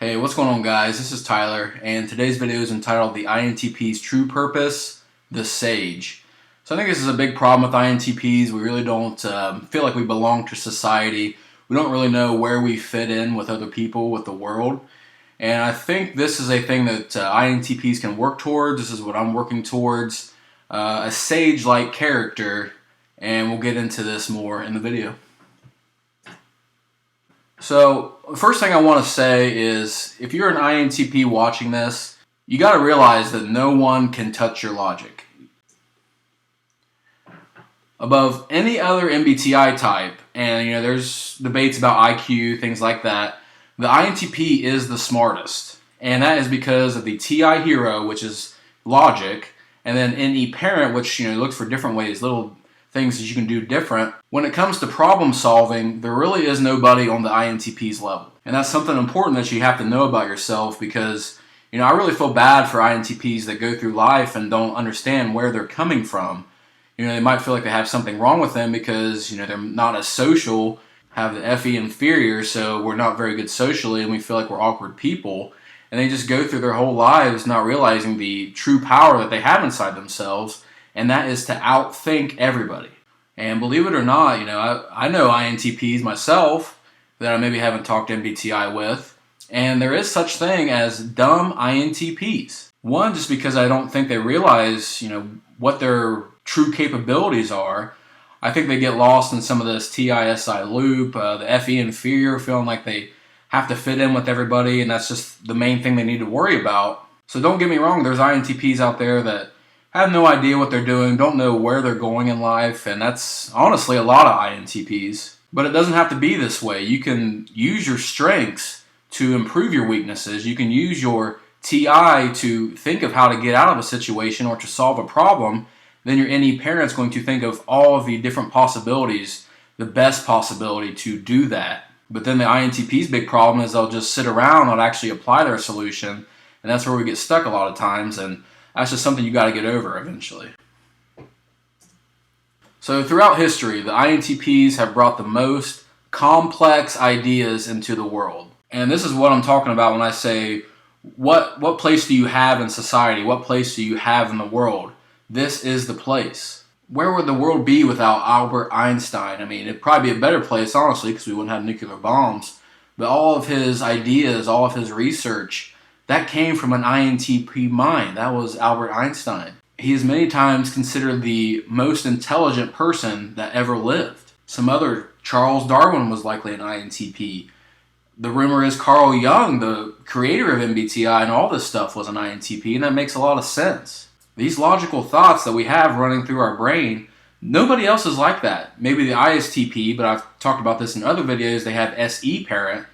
Hey, what's going on, guys? This is Tyler, and today's video is entitled The INTP's True Purpose, the Sage. So I think this is a big problem with INTPs. We really don't feel like we belong to society. We don't really know where we fit in with other people, with the world. And I think this is a thing that INTPs can work towards. This is what I'm working towards. A sage-like character, and we'll get into this more in the video. So, the first thing I want to say is, if you're an INTP watching this, you got to realize that no one can touch your logic. Above any other MBTI type, and there's debates about IQ, things like that, the INTP is the smartest. And that is because of the TI hero, which is logic, and then NE parent, which looks for different ways, little things that you can do different. When it comes to problem solving, there really is nobody on the INTP's level. And that's something important that you have to know about yourself, because I really feel bad for INTPs that go through life and don't understand where they're coming from. They might feel like they have something wrong with them because they're not as social, have the FE inferior, so we're not very good socially and we feel like we're awkward people. And they just go through their whole lives not realizing the true power that they have inside themselves, and that is to outthink everybody. And believe it or not, I know INTPs myself that I maybe haven't talked MBTI with, and there is such thing as dumb INTPs. One, just because I don't think they realize, what their true capabilities are. I think they get lost in some of this TISI loop, the FE inferior, feeling like they have to fit in with everybody, and that's just the main thing they need to worry about. So don't get me wrong, there's INTPs out there that have no idea what they're doing, don't know where they're going in life, and that's honestly a lot of INTPs. But it doesn't have to be this way. You can use your strengths to improve your weaknesses. You can use your TI to think of how to get out of a situation or to solve a problem. Then your NE parent's going to think of all of the different possibilities, the best possibility to do that. But then the INTP's big problem is they'll just sit around, not actually apply their solution, and that's where we get stuck a lot of times, and that's just something you got to get over eventually. So throughout history, the INTPs have brought the most complex ideas into the world. And this is what I'm talking about when I say, what place do you have in society? What place do you have in the world? This is the place. Where would the world be without Albert Einstein? I mean, it'd probably be a better place, honestly, because we wouldn't have nuclear bombs. But all of his ideas, all of his research, that came from an INTP mind. That was Albert Einstein. He is many times considered the most intelligent person that ever lived. Charles Darwin was likely an INTP. The rumor is Carl Jung, the creator of MBTI and all this stuff, was an INTP, and that makes a lot of sense. These logical thoughts that we have running through our brain, nobody else is like that. Maybe the ISTP, but I've talked about this in other videos, they have SE parent.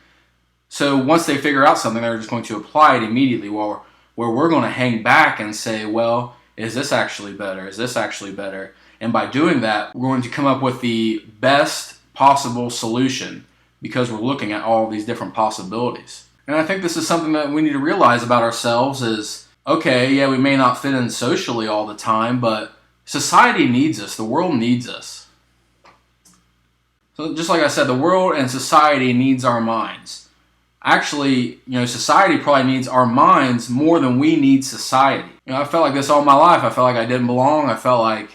So once they figure out something, they're just going to apply it immediately, where we're going to hang back and say, well, is this actually better? Is this actually better? And by doing that, we're going to come up with the best possible solution because we're looking at all these different possibilities. And I think this is something that we need to realize about ourselves is, okay, yeah, we may not fit in socially all the time, but society needs us. The world needs us. So just like I said, the world and society needs our minds. Actually, society probably needs our minds more than we need society. I felt like this all my life. I felt like I didn't belong. I felt like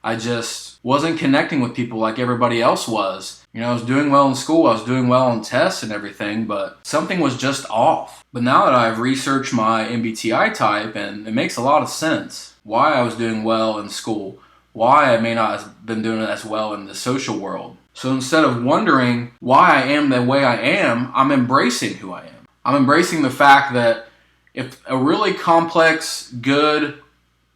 I just wasn't connecting with people like everybody else was. I was doing well in school. I was doing well on tests and everything, but something was just off. But now that I've researched my MBTI type, and it makes a lot of sense why I was doing well in school, why I may not have been doing as well in the social world. So instead of wondering why I am the way I am, I'm embracing who I am. I'm embracing the fact that if a really complex, good,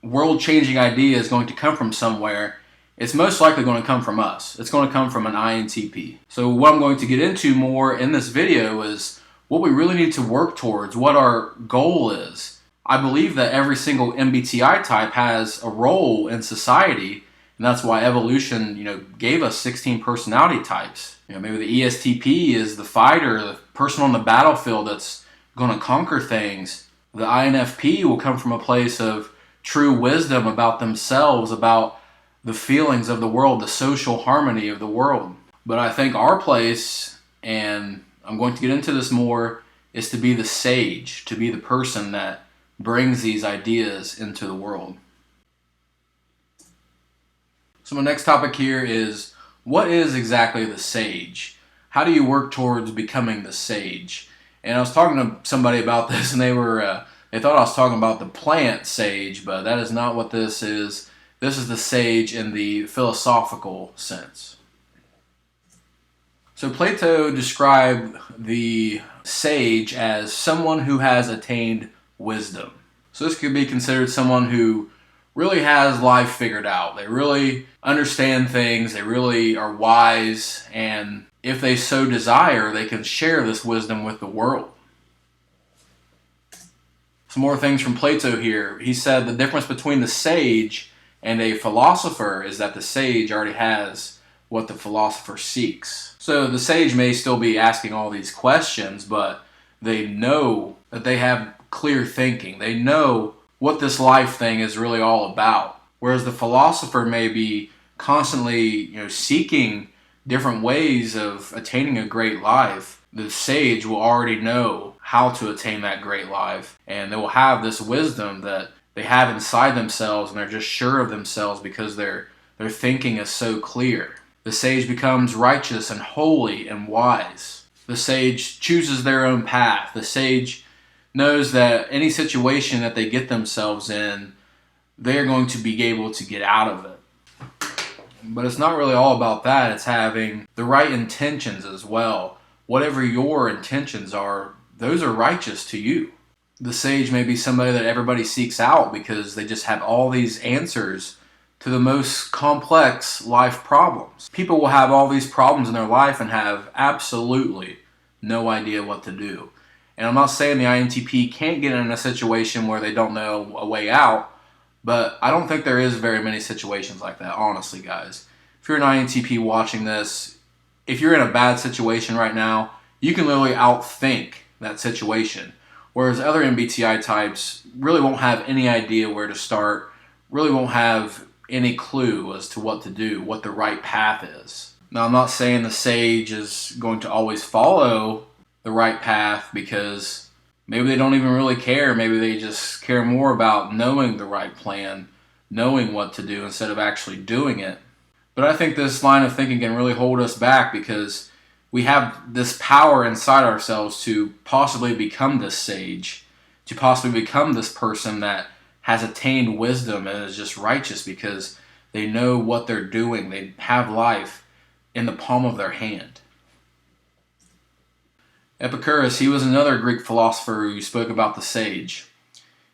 world-changing idea is going to come from somewhere, it's most likely going to come from us. It's going to come from an INTP. So what I'm going to get into more in this video is what we really need to work towards, what our goal is. I believe that every single MBTI type has a role in society, and that's why evolution, gave us 16 personality types. Maybe the ESTP is the fighter, the person on the battlefield that's going to conquer things. The INFP will come from a place of true wisdom about themselves, about the feelings of the world, the social harmony of the world. But I think our place, and I'm going to get into this more, is to be the sage, to be the person that brings these ideas into the world. So my next topic here is, what is exactly the sage? How do you work towards becoming the sage? And I was talking to somebody about this, and they thought I was talking about the plant sage, but that is not what this is. This is the sage in the philosophical sense. So Plato described the sage as someone who has attained wisdom. So this could be considered someone who really has life figured out. They really understand things, they really are wise, and if they so desire, they can share this wisdom with the world. Some more things from Plato here. He said the difference between the sage and a philosopher is that the sage already has what the philosopher seeks. So the sage may still be asking all these questions, but they know that they have clear thinking. They know what this life thing is really all about. Whereas the philosopher may be constantly, seeking different ways of attaining a great life. The sage will already know how to attain that great life, and they will have this wisdom that they have inside themselves, and they're just sure of themselves because their thinking is so clear. The sage becomes righteous and holy and wise. The sage chooses their own path. The sage knows that any situation that they get themselves in, they're going to be able to get out of it. But it's not really all about that. It's having the right intentions as well. Whatever your intentions are, those are righteous to you. The sage may be somebody that everybody seeks out because they just have all these answers to the most complex life problems. People will have all these problems in their life and have absolutely no idea what to do. And I'm not saying the INTP can't get in a situation where they don't know a way out, but I don't think there is very many situations like that, honestly, guys. If you're an INTP watching this, if you're in a bad situation right now, you can literally outthink that situation. Whereas other MBTI types really won't have any idea where to start, really won't have any clue as to what to do, what the right path is. Now, I'm not saying the sage is going to always follow the right path because maybe they don't even really care. Maybe they just care more about knowing the right plan, knowing what to do instead of actually doing it. But I think this line of thinking can really hold us back because we have this power inside ourselves to possibly become this sage, to possibly become this person that has attained wisdom and is just righteous because they know what they're doing. They have life in the palm of their hand. Epicurus, he was another Greek philosopher who spoke about the sage.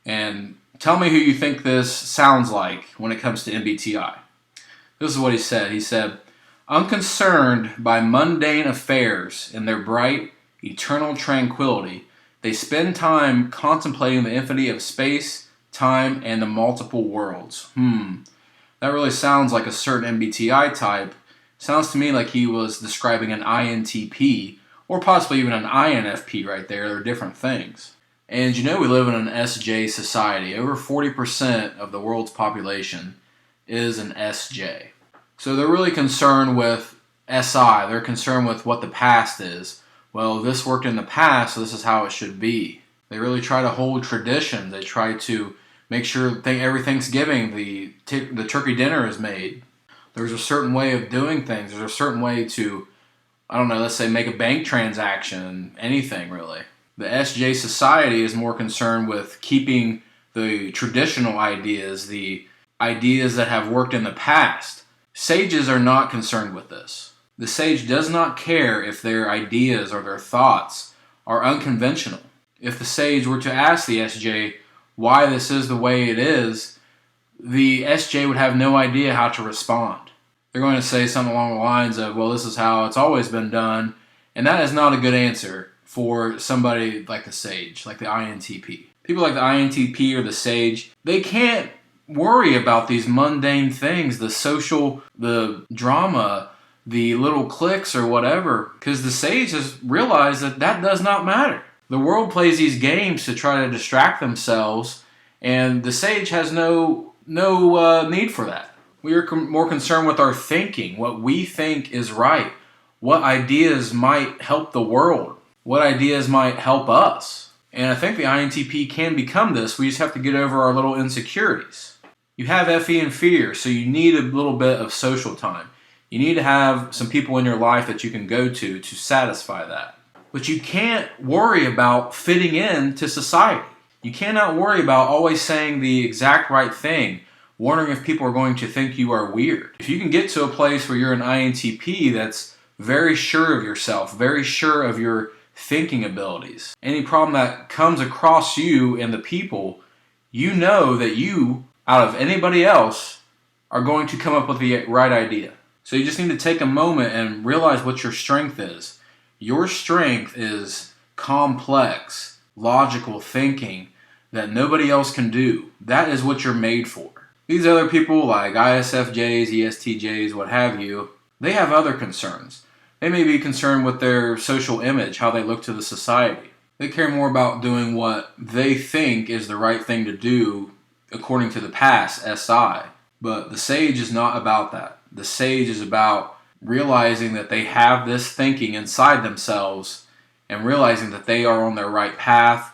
And tell me who you think this sounds like when it comes to MBTI. This is what he said. He said, "Unconcerned by mundane affairs in their bright, eternal tranquility, they spend time contemplating the infinity of space, time, and the multiple worlds." That really sounds like a certain MBTI type. Sounds to me like he was describing an INTP, or possibly even an INFP right there. They're different things. And we live in an SJ society. Over 40% of the world's population is an SJ. So they're really concerned with SI. They're concerned with what the past is. Well, this worked in the past, so this is how it should be. They really try to hold traditions. They try to make sure every Thanksgiving the turkey dinner is made. There's a certain way of doing things. There's a certain way to, let's say make a bank transaction, anything really. The SJ society is more concerned with keeping the traditional ideas, the ideas that have worked in the past. Sages are not concerned with this. The sage does not care if their ideas or their thoughts are unconventional. If the sage were to ask the SJ why this is the way it is, the SJ would have no idea how to respond. They're going to say something along the lines of, well, this is how it's always been done, and that is not a good answer for somebody like the sage, like the INTP. People like the INTP or the sage, they can't worry about these mundane things, the social, the drama, the little cliques or whatever, because the sage has realized that does not matter. The world plays these games to try to distract themselves, and the sage has no need for that. We are more concerned with our thinking, what we think is right, what ideas might help the world. What ideas might help us? And I think the INTP can become this. We just have to get over our little insecurities. You have FE and fear, so you need a little bit of social time. You need to have some people in your life that you can go to satisfy that. But you can't worry about fitting in to society. You cannot worry about always saying the exact right thing, wondering if people are going to think you are weird. If you can get to a place where you're an INTP that's very sure of yourself, very sure of your thinking abilities, any problem that comes across you and the people, you know that you, out of anybody else, are going to come up with the right idea. So you just need to take a moment and realize what your strength is. Your strength is complex, logical thinking that nobody else can do. That is what you're made for. These other people like ISFJs, ESTJs, what have you, they have other concerns. They may be concerned with their social image, how they look to the society. They care more about doing what they think is the right thing to do according to the past, SI. But the sage is not about that. The sage is about realizing that they have this thinking inside themselves and realizing that they are on their right path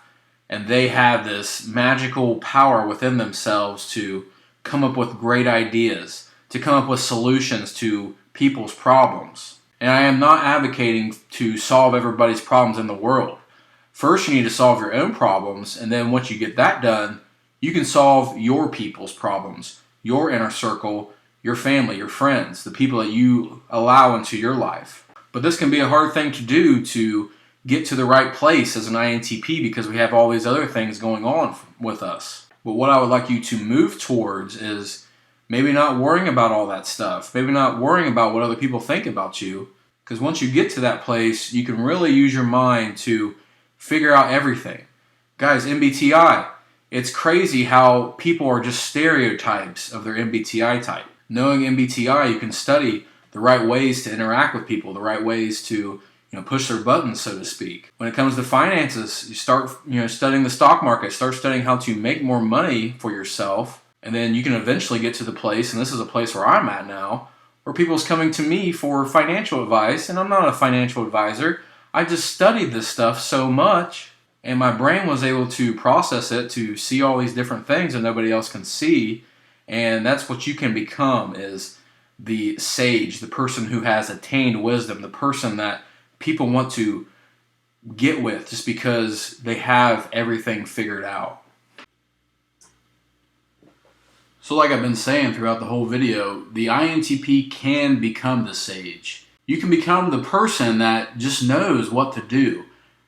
and they have this magical power within themselves to come up with great ideas, to come up with solutions to people's problems. And I am not advocating to solve everybody's problems in the world. First, you need to solve your own problems, and then once you get that done, you can solve your people's problems, your inner circle, your family, your friends, the people that you allow into your life. But this can be a hard thing to do, to get to the right place as an INTP, because we have all these other things going on with us. But what I would like you to move towards is maybe not worrying about all that stuff, maybe not worrying about what other people think about you, because once you get to that place, you can really use your mind to figure out everything. Guys, MBTI, it's crazy how people are just stereotypes of their MBTI type. Knowing MBTI, you can study the right ways to interact with people, the right ways to push their buttons, so to speak. When it comes to finances, you start studying the stock market, start studying how to make more money for yourself, and then you can eventually get to the place, and this is a place where I'm at now, where people's coming to me for financial advice, and I'm not a financial advisor. I just studied this stuff so much, and my brain was able to process it, to see all these different things that nobody else can see. And that's what you can become, is the sage, the person who has attained wisdom, the person that people want to get with just because they have everything figured out. So like I've been saying throughout the whole video, the INTP can become the sage. You can become the person that just knows what to do,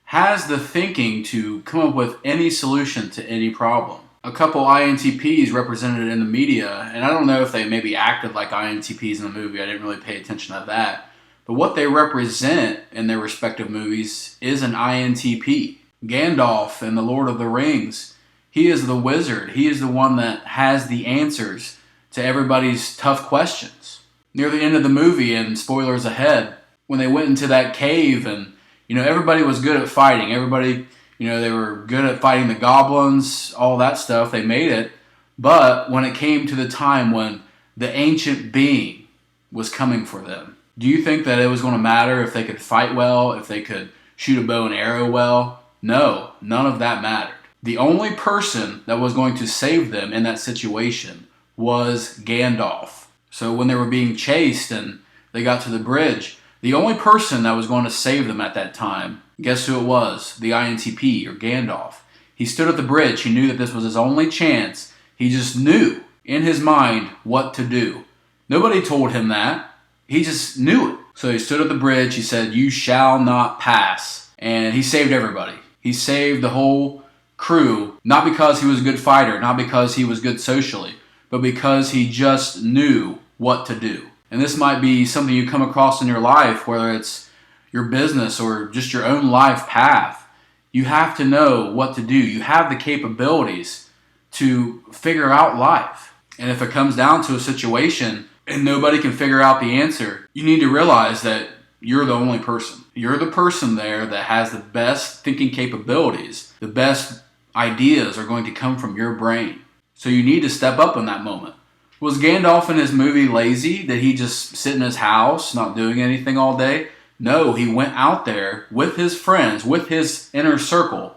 has the thinking to come up with any solution to any problem. A couple INTPs represented in the media, and I don't know if they maybe acted like INTPs in the movie, I didn't really pay attention to that, but what they represent in their respective movies is an INTP. Gandalf in The Lord of the Rings, he is the wizard, he is the one that has the answers to everybody's tough questions. Near the end of the movie, and spoilers ahead, when they went into that cave and everybody was good at fighting, everybody they were good at fighting the goblins, all that stuff, they made it. But when it came to the time when the ancient being was coming for them, do you think that it was going to matter if they could fight well, if they could shoot a bow and arrow well? No, none of that mattered. The only person that was going to save them in that situation was Gandalf. So when they were being chased and they got to the bridge, the only person that was going to save them at that time, guess who it was? The INTP, or Gandalf. He stood at the bridge. He knew that this was his only chance. He just knew in his mind what to do. Nobody told him that. He just knew it. So he stood at the bridge. He said, "You shall not pass." And he saved everybody. He saved the whole crew, not because he was a good fighter, not because he was good socially, but because he just knew what to do. And this might be something you come across in your life, whether it's your business or just your own life path. You have to know what to do. You have the capabilities to figure out life. And if it comes down to a situation and nobody can figure out the answer, you need to realize that you're the only person. You're the person there that has the best thinking capabilities. The best ideas are going to come from your brain. So you need to step up in that moment. Was Gandalf in his movie lazy? Did he just sit in his house not doing anything all day? No, he went out there with his friends, with his inner circle,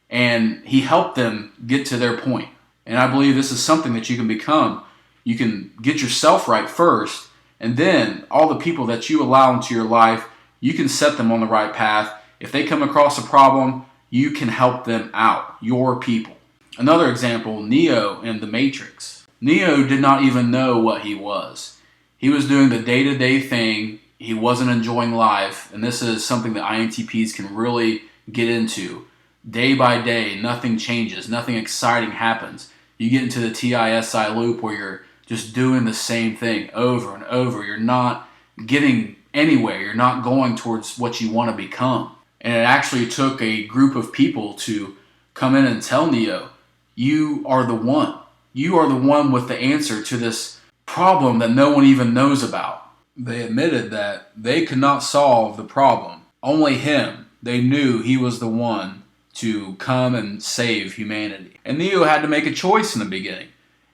and he helped them get to their point. And I believe this is something that you can become. You can get yourself right first, and then all the people that you allow into your life, you can set them on the right path. If they come across a problem, you can help them out, your people. Another example, Neo in The Matrix. Neo did not even know what he was. He was doing the day-to-day thing. He wasn't enjoying life, and this is something that INTPs can really get into. Day by day, nothing changes, nothing exciting happens. You get into the TISI loop where you're just doing the same thing over and over. You're not getting anywhere. You're not going towards what you want to become. And it actually took a group of people to come in and tell Neo, you are the one. You are the one with the answer to this problem that no one even knows about. They admitted that they could not solve the problem. Only him. They knew he was the one to come and save humanity. And Neo had to make a choice in the beginning.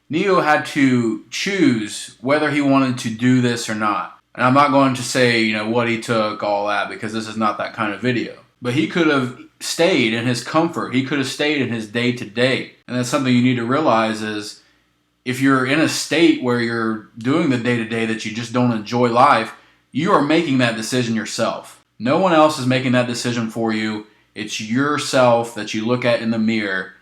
Neo had to choose whether he wanted to do this or not. And I'm not going to say, what he took, all that, because this is not that kind of video. But he could have stayed in his comfort. He could have stayed in his day-to-day. And that's something you need to realize is if you're in a state where you're doing the day-to-day that you just don't enjoy life, you are making that decision yourself. No one else is making that decision for you. It's yourself that you look at in the mirror,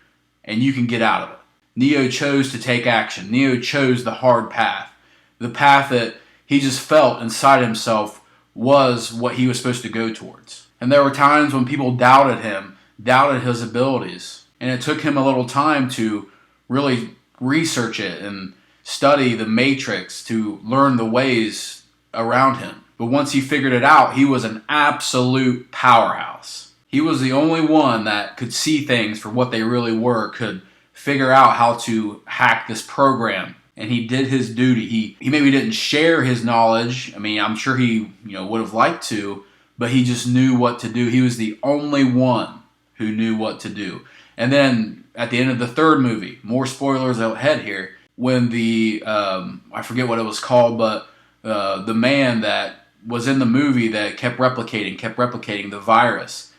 and you can get out of it. Neo chose to take action. Neo chose the hard path. The path that he just felt inside himself was what he was supposed to go towards. And there were times when people doubted him, doubted his abilities. And it took him a little time to really research it and study the matrix to learn the ways around him. But once he figured it out, he was an absolute powerhouse. He was the only one that could see things for what they really were, could figure out how to hack this program. And he did his duty. He maybe didn't share his knowledge. I mean, I'm sure he would have liked to, but he just knew what to do. He was the only one who knew what to do. And then at the end of the third movie, more spoilers ahead here, when the, I forget what it was called, but the man that was in the movie that kept replicating the virus,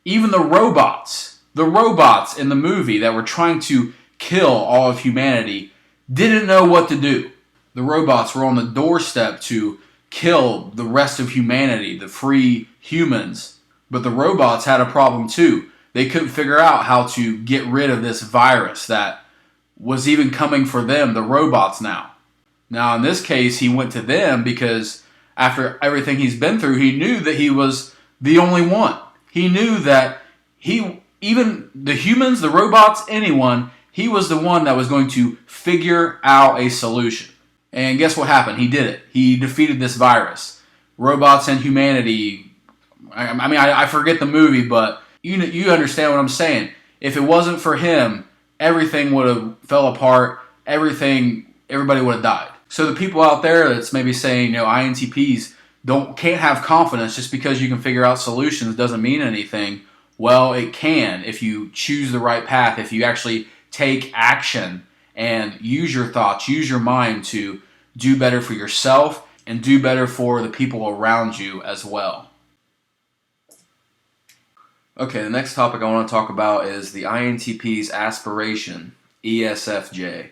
even the robots in the movie that were trying to kill all of humanity didn't know what to do. The robots were on the doorstep to kill the rest of humanity, the free humans. But the robots had a problem too. They couldn't figure out how to get rid of this virus that was even coming for them, the robots now. Now, in this case, he went to them because after everything he's been through, he knew that he was the only one. He knew that even the humans, the robots, anyone, he was the one that was going to figure out a solution. And guess what happened? He did it. He defeated this virus. Robots and humanity. I forget the movie, but you understand what I'm saying. If it wasn't for him, everything would have fell apart. Everybody would have died. So the people out there that's maybe saying, INTPs can't have confidence just because you can figure out solutions doesn't mean anything. Well, it can if you choose the right path, if you actually take action and use your thoughts, use your mind to do better for yourself and do better for the people around you as well. Okay, the next topic I want to talk about is the INTP's aspiration, ESFJ.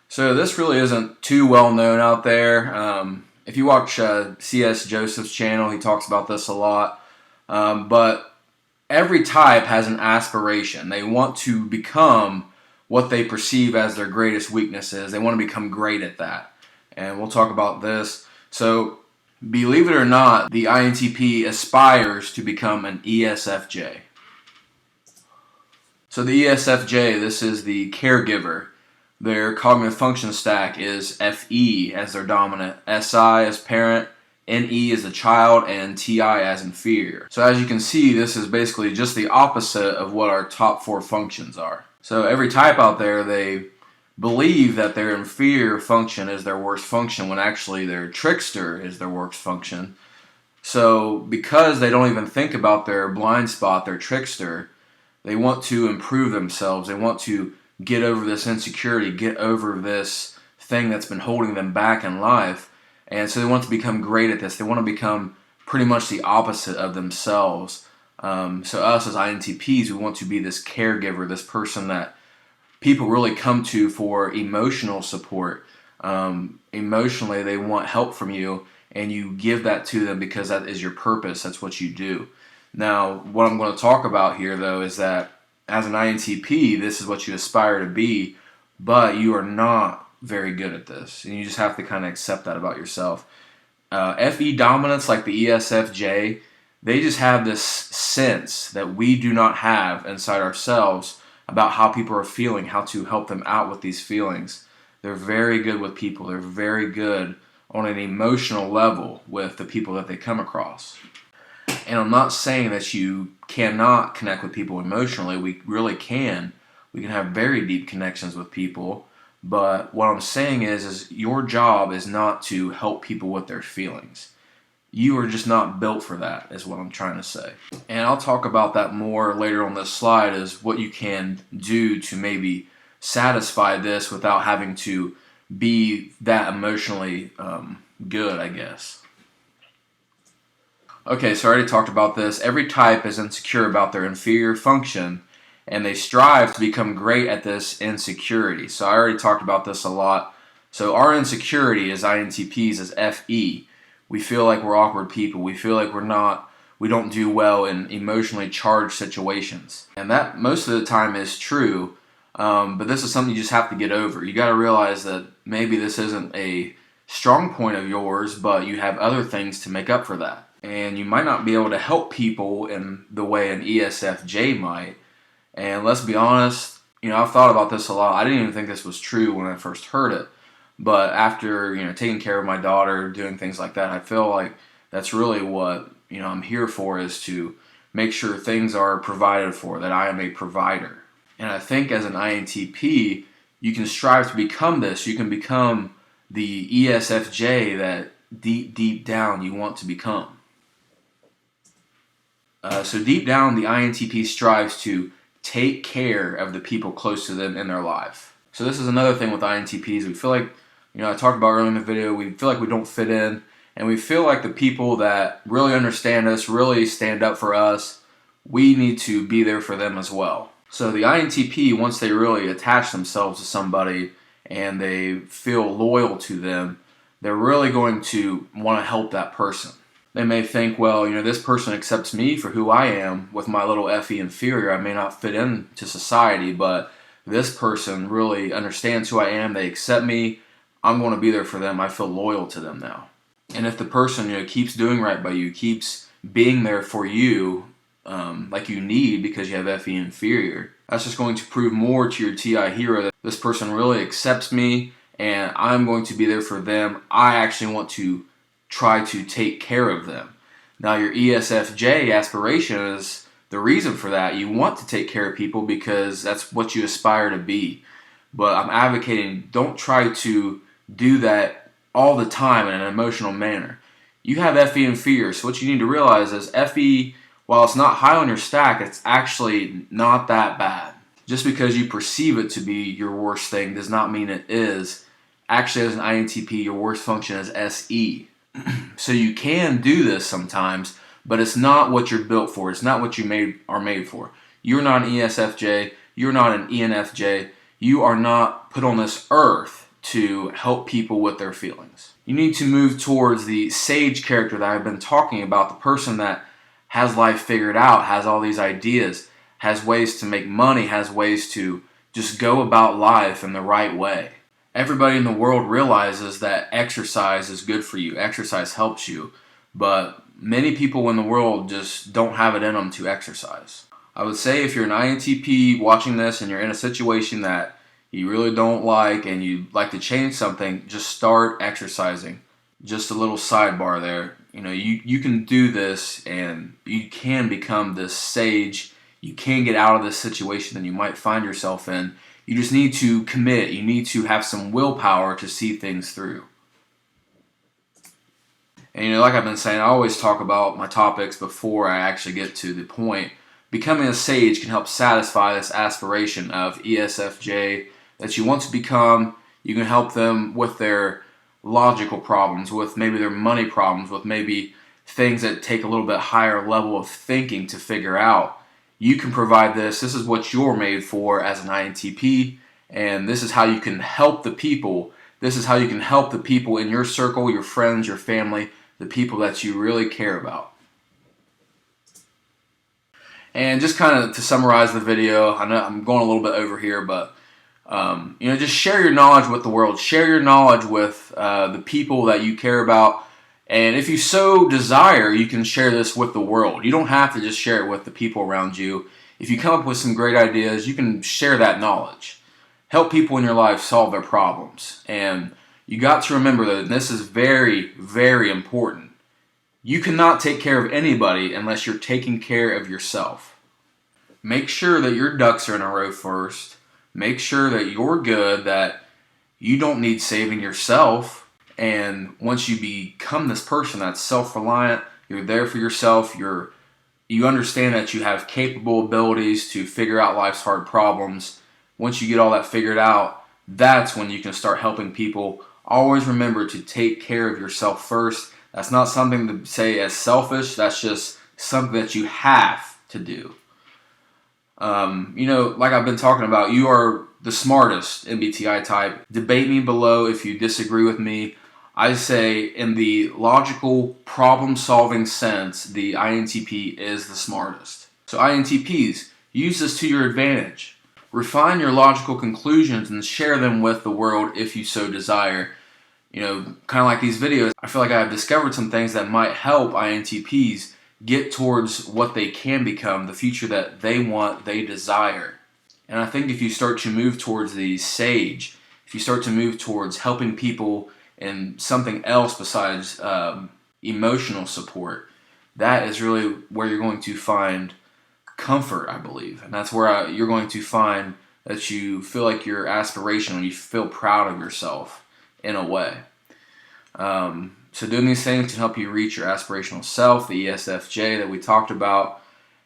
So this really isn't too well known out there. If you watch C.S. Joseph's channel, he talks about this a lot. But every type has an aspiration. They want to become what they perceive as their greatest weaknesses. They want to become great at that. And we'll talk about this. So, believe it or not, the INTP aspires to become an ESFJ. So the ESFJ, this is the caregiver. Their cognitive function stack is FE as their dominant, SI as parent, NE as the child, and TI as inferior. So as you can see, this is basically just the opposite of what our top 4 functions are. So every type out there, they believe that their inferior function is their worst function when actually their trickster is their worst function. So because they don't even think about their blind spot, their trickster, they want to improve themselves. They want to get over this insecurity, get over this thing that's been holding them back in life. And so they want to become great at this. They want to become pretty much the opposite of themselves. So us as INTPs, we want to be this caregiver, this person that people really come to for emotional support. Emotionally, they want help from you, and you give that to them because that is your purpose. That's what you do. Now, what I'm going to talk about here, though, is that as an INTP, this is what you aspire to be, but you are not very good at this, and you just have to kind of accept that about yourself. FE dominants like the ESFJ, they just have this sense that we do not have inside ourselves about how people are feeling, how to help them out with these feelings. They're very good with people. They're very good on an emotional level with the people that they come across. And I'm not saying that you cannot connect with people emotionally. We really can. We can have very deep connections with people. But what I'm saying is your job is not to help people with their feelings. You are just not built for that, is what I'm trying to say. And I'll talk about that more later on this slide, is what you can do to maybe satisfy this without having to be that emotionally good, I guess. Okay, so I already talked about this. Every type is insecure about their inferior function, and they strive to become great at this insecurity. So I already talked about this a lot. So our insecurity as INTPs is FE. We feel like we're awkward people. We feel like we don't do well in emotionally charged situations. And that most of the time is true, but this is something you just have to get over. You got to realize that maybe this isn't a strong point of yours, but you have other things to make up for that. And you might not be able to help people in the way an ESFJ might. And let's be honest, I've thought about this a lot. I didn't even think this was true when I first heard it. But after, taking care of my daughter, doing things like that, I feel like that's really what, I'm here for, is to make sure things are provided for, that I am a provider. And I think as an INTP, you can strive to become this. You can become the ESFJ that deep down you want to become. So deep down, the INTP strives to take care of the people close to them in their life. So this is another thing with INTPs. We feel like, I talked about earlier in the video, we feel like we don't fit in, and we feel like the people that really understand us, really stand up for us, we need to be there for them as well. So the INTP, once they really attach themselves to somebody and they feel loyal to them, they're really going to want to help that person. They may think, well, this person accepts me for who I am with my little FE inferior. I may not fit into society, but this person really understands who I am. They accept me. I'm going to be there for them. I feel loyal to them now. And if the person, keeps doing right by you, keeps being there for you, like you need because you have FE inferior, that's just going to prove more to your TI hero that this person really accepts me and I'm going to be there for them. I actually want to try to take care of them. Now your ESFJ aspiration is the reason for that. You want to take care of people because that's what you aspire to be. But I'm advocating, don't try to do that all the time in an emotional manner. You have FE inferior, so what you need to realize is FE, while it's not high on your stack, it's actually not that bad. Just because you perceive it to be your worst thing does not mean it is. Actually, as an INTP, your worst function is SE. So you can do this sometimes, but it's not what you're built for. It's not what you are made for. You're not an ESFJ. You're not an ENFJ. You are not put on this earth to help people with their feelings. You need to move towards the sage character that I've been talking about, the person that has life figured out, has all these ideas, has ways to make money, has ways to just go about life in the right way. Everybody in the world realizes that exercise is good for you. Exercise helps you. But many people in the world just don't have it in them to exercise. I would say if you're an INTP watching this and you're in a situation that you really don't like and you'd like to change something, just start exercising. Just a little sidebar there. You can do this and you can become this sage. You can get out of this situation that you might find yourself in. You just need to commit. You need to have some willpower to see things through. And like I've been saying, I always talk about my topics before I actually get to the point. Becoming a sage can help satisfy this aspiration of ESFJ that you want to become. You can help them with their logical problems, with maybe their money problems, with maybe things that take a little bit higher level of thinking to figure out. You can provide this. This is what you're made for as an INTP, and this is how you can help the people. This is how you can help the people in your circle, your friends, your family, the people that you really care about. And just kind of to summarize the video, I know I'm going a little bit over here, but just share your knowledge with the world. Share your knowledge with the people that you care about. And if you so desire, you can share this with the world. You don't have to just share it with the people around you. If you come up with some great ideas, you can share that knowledge. Help people in your life solve their problems. And you got to remember that this is very, very important. You cannot take care of anybody unless you're taking care of yourself. Make sure that your ducks are in a row first. Make sure that you're good, that you don't need saving yourself. And once you become this person that's self-reliant, you're there for yourself, you understand that you have capable abilities to figure out life's hard problems. Once you get all that figured out, that's when you can start helping people. Always remember to take care of yourself first. That's not something to say as selfish. That's just something that you have to do. Like I've been talking about, you are the smartest MBTI type. Debate me below if you disagree with me. I say in the logical problem-solving sense, the INTP is the smartest. So INTPs, use this to your advantage. Refine your logical conclusions and share them with the world if you so desire. Kind of like these videos, I feel like I've discovered some things that might help INTPs get towards what they can become, the future that they want, they desire. And I think if you start to move towards the sage, if you start to move towards helping people in something else besides emotional support, that is really where you're going to find comfort, I believe. And that's where you're going to find that you feel like you're aspirational, you feel proud of yourself in a way. So doing these things can help you reach your aspirational self, the ESFJ that we talked about.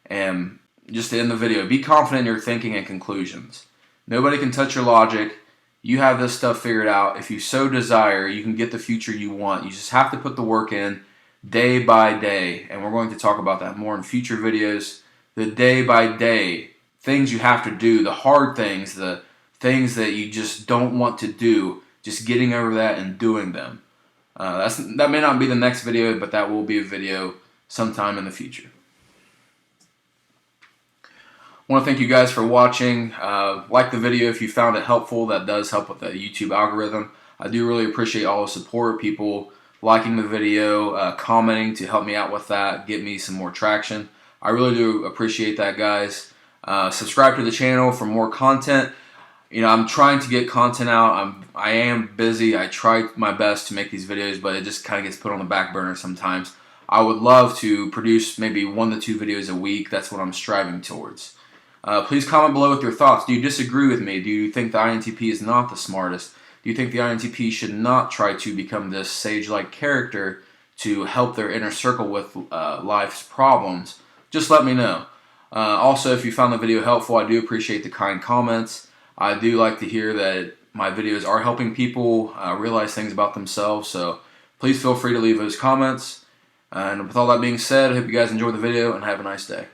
And just to end the video, be confident in your thinking and conclusions. Nobody can touch your logic. You have this stuff figured out. If you so desire, you can get the future you want. You just have to put the work in day by day. And we're going to talk about that more in future videos. The day by day things you have to do, the hard things, the things that you just don't want to do, just getting over that and doing them. That may not be the next video, but that will be a video sometime in the future. I want to thank you guys for watching. Like the video if you found it helpful. That does help with the YouTube algorithm. I do really appreciate all the support, people liking the video, commenting to help me out with that, get me some more traction. I really do appreciate that, guys. Subscribe to the channel for more content. I'm trying to get content out. I am busy. I try my best to make these videos, but it just kind of gets put on the back burner sometimes. I would love to produce maybe 1 to 2 videos a week. That's what I'm striving towards. Please comment below with your thoughts. Do you disagree with me? Do you think the INTP is not the smartest? Do you think the INTP should not try to become this sage-like character to help their inner circle with life's problems? Just let me know. Also, if you found the video helpful, I do appreciate the kind comments. I do like to hear that my videos are helping people realize things about themselves, so please feel free to leave those comments. And with all that being said, I hope you guys enjoyed the video and have a nice day.